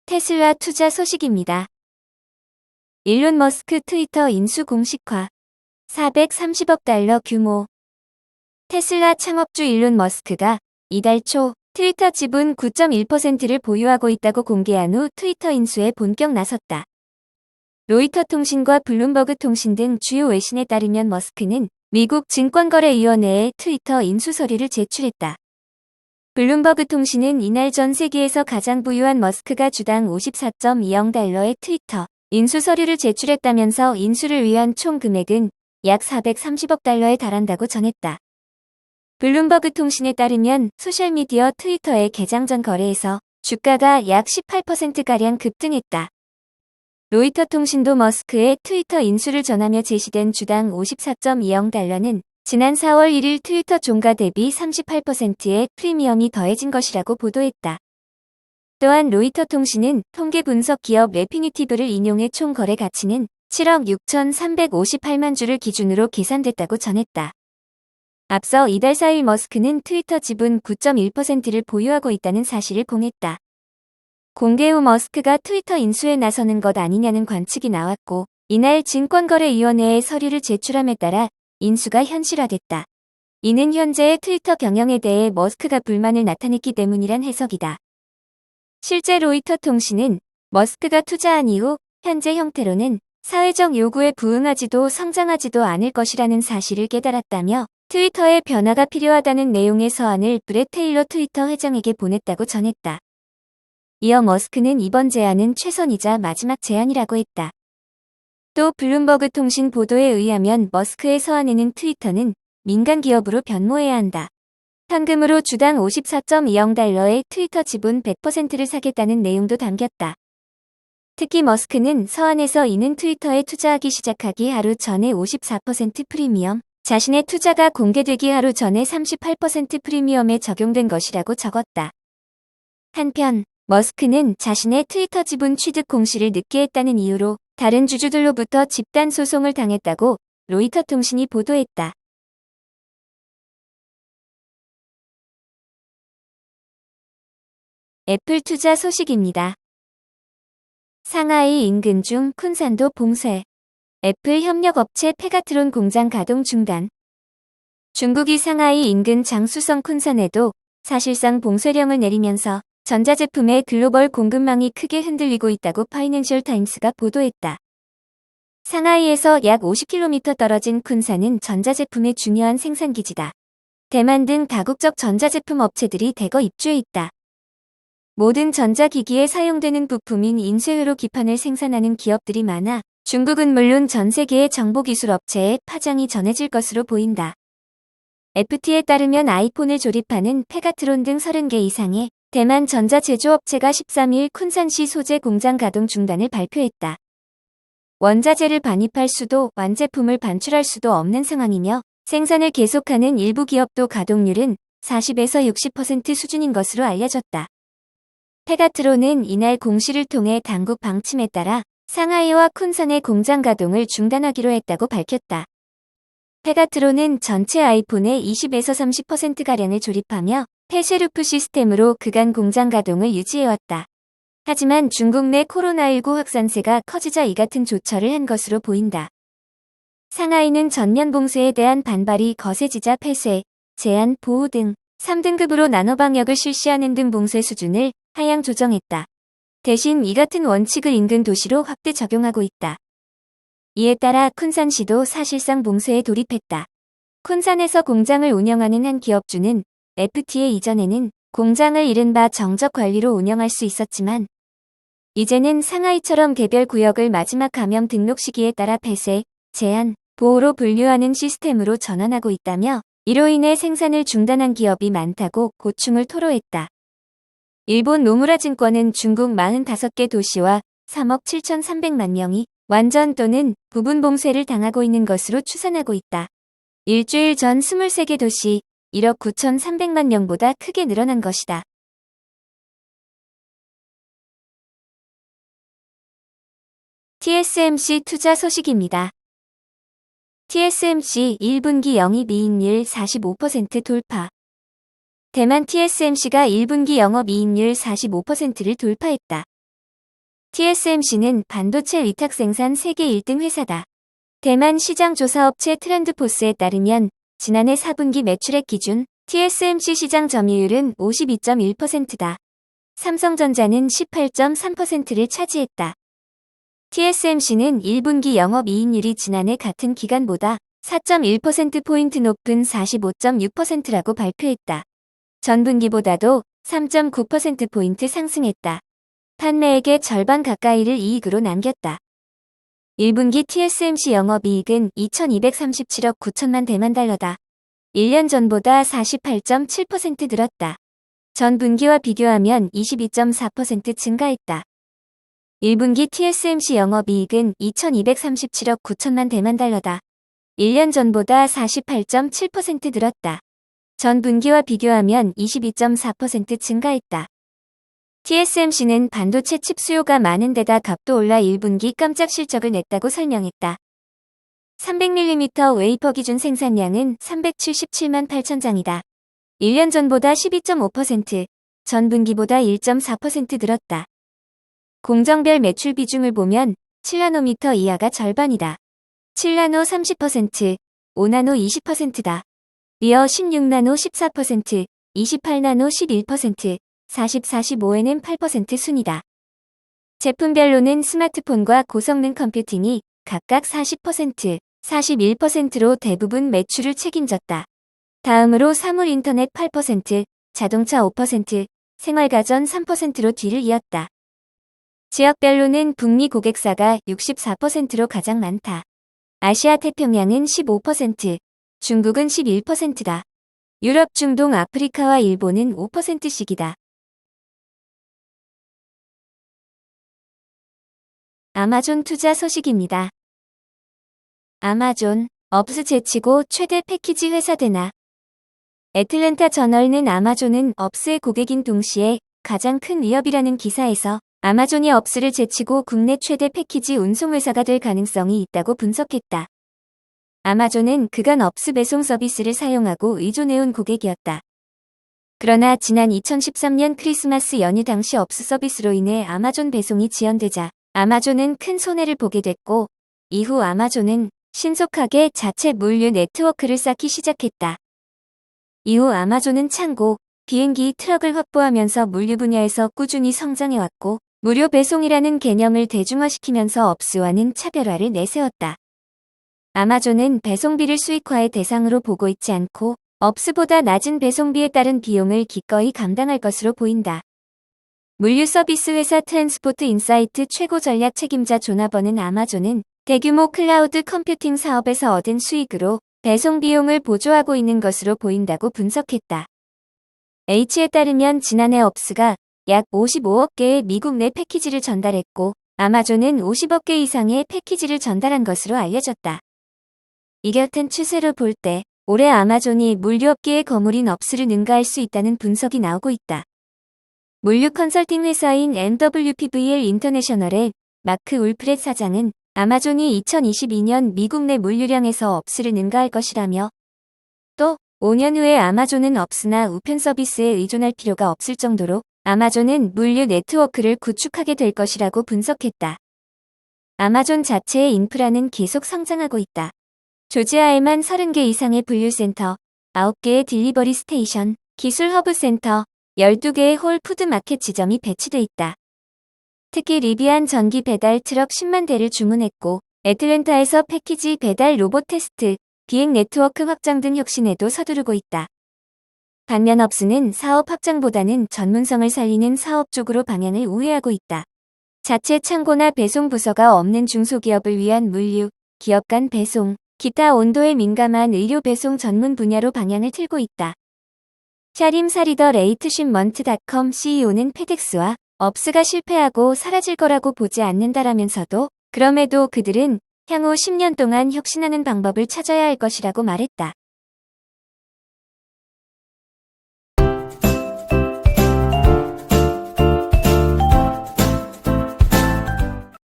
테슬라 투자 소식입니다. 일론 머스크 트위터 인수 공식화. 430억 달러 규모. 테슬라 창업주 일론 머스크가 이달 초 트위터 지분 9.1%를 보유하고 있다고 공개한 후 트위터 인수에 본격 나섰다. 로이터 통신과 블룸버그 통신 등 주요 외신에 따르면 머스크는 미국 증권거래위원회에 트위터 인수 서류를 제출했다. 블룸버그 통신은 이날 전 세계에서 가장 부유한 머스크가 주당 54.20 달러의 트위터 인수 서류를 제출했다면서 인수를 위한 총 금액은 약 430억 달러에 달한다고 전했다. 블룸버그 통신에 따르면 소셜미디어 트위터의 개장 전 거래에서 주가가 약 18%가량 급등했다. 로이터 통신도 머스크의 트위터 인수를 전하며 제시된 주당 54.20 달러는 지난 4월 1일 트위터 종가 대비 38%의 프리미엄이 더해진 것이라고 보도했다. 또한 로이터 통신은 통계 분석 기업 레피니티브를 인용해 총 거래 가치는 7억 6,358만 주를 기준으로 계산됐다고 전했다. 앞서 이달 4일 머스크는 트위터 지분 9.1%를 보유하고 있다는 사실을 공했다. 공개 후 머스크가 트위터 인수에 나서는 것 아니냐는 관측이 나왔고, 이날 증권거래위원회에 서류를 제출함에 따라 인수가 현실화됐다. 이는 현재의 트위터 경영에 대해 머스크가 불만을 나타냈기 때문이란 해석이다. 실제 로이터 통신은 머스크가 투자한 이후 현재 형태로는 사회적 요구에 부응하지도 성장하지도 않을 것이라는 사실을 깨달았다며 트위터에 변화가 필요하다는 내용의 서한을 브렛 테일러 트위터 회장에게 보냈다고 전했다. 이어 머스크는 이번 제안은 최선이자 마지막 제안이라고 했다. 또 블룸버그 통신 보도에 의하면 머스크의 서한에는 트위터는 민간 기업으로 변모해야 한다. 현금으로 주당 54.20 달러의 트위터 지분 100%를 사겠다는 내용도 담겼다. 특히 머스크는 서한에서 이는 트위터에 투자하기 시작하기 하루 전에 54% 프리미엄, 자신의 투자가 공개되기 하루 전에 38% 프리미엄에 적용된 것이라고 적었다. 한편 머스크는 자신의 트위터 지분 취득 공시를 늦게 했다는 이유로 다른 주주들로부터 집단 소송을 당했다고 로이터 통신이 보도했다. 애플 투자 소식입니다. 상하이 인근 중 쿤산도 봉쇄. 애플 협력업체 페가트론 공장 가동 중단. 중국이 상하이 인근 장쑤성 쿤산에도 사실상 봉쇄령을 내리면서 전자제품의 글로벌 공급망이 크게 흔들리고 있다고 파이낸셜 타임스가 보도했다. 상하이에서 약 50km 떨어진 쿤산은 전자제품의 중요한 생산기지다. 대만 등 다국적 전자제품 업체들이 대거 입주해 있다. 모든 전자기기에 사용되는 부품인 인쇄회로 기판을 생산하는 기업들이 많아 중국은 물론 전 세계의 정보기술 업체에 파장이 전해질 것으로 보인다. FT에 따르면 아이폰을 조립하는 페가트론 등 30개 이상의 대만 전자제조업체가 13일 쿤산시 소재 공장 가동 중단을 발표했다. 원자재를 반입할 수도 완제품을 반출할 수도 없는 상황이며 생산을 계속하는 일부 기업도 가동률은 40에서 60% 수준인 것으로 알려졌다. 페가트론은 이날 공시를 통해 당국 방침에 따라 상하이와 쿤산의 공장 가동을 중단하기로 했다고 밝혔다. 페가트론은 전체 아이폰의 20에서 30%가량을 조립하며 폐쇄루프 시스템으로 그간 공장 가동을 유지해왔다. 하지만 중국 내 코로나19 확산세가 커지자 이 같은 조처를 한 것으로 보인다. 상하이는 전면 봉쇄에 대한 반발이 거세지자 폐쇄, 제한, 보호 등 3등급으로 나눠 방역을 실시하는 등 봉쇄 수준을 하향 조정했다. 대신 이 같은 원칙을 인근 도시로 확대 적용하고 있다. 이에 따라 쿤산시도 사실상 봉쇄에 돌입했다. 쿤산에서 공장을 운영하는 한 기업주는 FTA 이전에는 공장을 이른바 정적 관리로 운영할 수 있었지만 이제는 상하이처럼 개별 구역을 마지막 감염 등록 시기에 따라 폐쇄, 제한, 보호로 분류하는 시스템으로 전환하고 있다며 이로 인해 생산을 중단한 기업이 많다고 고충을 토로했다. 일본 노무라 증권은 중국 45개 도시와 3억 7,300만 명이 완전 또는 부분 봉쇄를 당하고 있는 것으로 추산하고 있다. 일주일 전 23개 도시 1억 9,300만 명보다 크게 늘어난 것이다. TSMC 투자 소식입니다. TSMC 1분기 영업이익률 45% 돌파. 대만 TSMC가 1분기 영업이익률 45%를 돌파했다. TSMC는 반도체 위탁 생산 세계 1등 회사다. 대만 시장조사업체 트렌드포스에 따르면 지난해 4분기 매출액 기준 TSMC 시장 점유율은 52.1%다. 삼성전자는 18.3%를 차지했다. TSMC는 1분기 영업이익률이 지난해 같은 기간보다 4.1%포인트 높은 45.6%라고 발표했다. 전분기보다도 3.9%포인트 상승했다. 판매액의 절반 가까이를 이익으로 남겼다. 1분기 TSMC 영업이익은 2,237억 9천만 대만 달러다. 1년 전보다 48.7% 늘었다. 전분기와 비교하면 22.4% 증가했다. 1분기 TSMC 영업이익은 2,237억 9천만 대만 달러다. 1년 전보다 48.7% 늘었다. 전분기와 비교하면 22.4% 증가했다. TSMC는 반도체 칩 수요가 많은 데다 값도 올라 1분기 깜짝 실적을 냈다고 설명했다. 300mm 웨이퍼 기준 생산량은 377만 8천 장이다. 1년 전보다 12.5%, 전분기보다 1.4% 늘었다. 공정별 매출 비중을 보면 7나노미터 이하가 절반이다. 7나노 30%, 5나노 20%다. 이어 16나노 14%, 28나노 11%, 40-45에는 8% 순이다. 제품별로는 스마트폰과 고성능 컴퓨팅이 각각 40%, 41%로 대부분 매출을 책임졌다. 다음으로 사물 인터넷 8%, 자동차 5%, 생활가전 3%로 뒤를 이었다. 지역별로는 북미 고객사가 64%로 가장 많다. 아시아 태평양은 15%, 중국은 11%다. 유럽, 중동, 아프리카와 일본은 5%씩이다. 아마존 투자 소식입니다. 아마존, 업스 제치고 최대 패키지 회사 되나. 애틀랜타 저널은 아마존은 업스의 고객인 동시에 가장 큰 위협이라는 기사에서 아마존이 업스를 제치고 국내 최대 패키지 운송회사가 될 가능성이 있다고 분석했다. 아마존은 그간 업스 배송 서비스를 사용하고 의존해온 고객이었다. 그러나 지난 2013년 크리스마스 연휴 당시 업스 서비스로 인해 아마존 배송이 지연되자 아마존은 큰 손해를 보게 됐고, 이후 아마존은 신속하게 자체 물류 네트워크를 쌓기 시작했다. 이후 아마존은 창고, 비행기, 트럭을 확보하면서 물류 분야에서 꾸준히 성장해왔고, 무료 배송이라는 개념을 대중화시키면서 업스와는 차별화를 내세웠다. 아마존은 배송비를 수익화의 대상으로 보고 있지 않고 업스보다 낮은 배송비에 따른 비용을 기꺼이 감당할 것으로 보인다. 물류 서비스 회사 트랜스포트 인사이트 최고 전략 책임자 조나번은 아마존은 대규모 클라우드 컴퓨팅 사업에서 얻은 수익으로 배송 비용을 보조하고 있는 것으로 보인다고 분석했다. H에 따르면 지난해 업스가 약 55억 개의 미국 내 패키지를 전달했고, 아마존은 50억 개 이상의 패키지를 전달한 것으로 알려졌다. 이 같은 추세로 볼 때 올해 아마존이 물류업계의 거물인 업스를 능가할 수 있다는 분석이 나오고 있다. 물류 컨설팅 회사인 MWPVL 인터내셔널의 마크 울프렛 사장은 아마존이 2022년 미국 내 물류량에서 업스를 능가할 것이라며, 또 5년 후에 아마존은 업스나 우편 서비스에 의존할 필요가 없을 정도로 아마존은 물류 네트워크를 구축하게 될 것이라고 분석했다. 아마존 자체의 인프라는 계속 성장하고 있다. 조지아에만 30개 이상의 분류센터, 9개의 딜리버리 스테이션, 기술 허브 센터, 12개의 홀 푸드마켓 지점이 배치돼 있다. 특히 리비안 전기 배달 트럭 10만 대를 주문했고, 애틀랜타에서 패키지 배달 로봇 테스트, 비행 네트워크 확장 등 혁신에도 서두르고 있다. 반면 업스는 사업 확장보다는 전문성을 살리는 사업 쪽으로 방향을 우회하고 있다. 자체 창고나 배송 부서가 없는 중소기업을 위한 물류, 기업 간 배송, 기타 온도에 민감한 의료 배송 전문 분야로 방향을 틀고 있다. 샤림 사리더 레이트쉽먼트닷컴 CEO는 페덱스와 업스가 실패하고 사라질 거라고 보지 않는다라면서도 그럼에도 그들은 향후 10년 동안 혁신하는 방법을 찾아야 할 것이라고 말했다.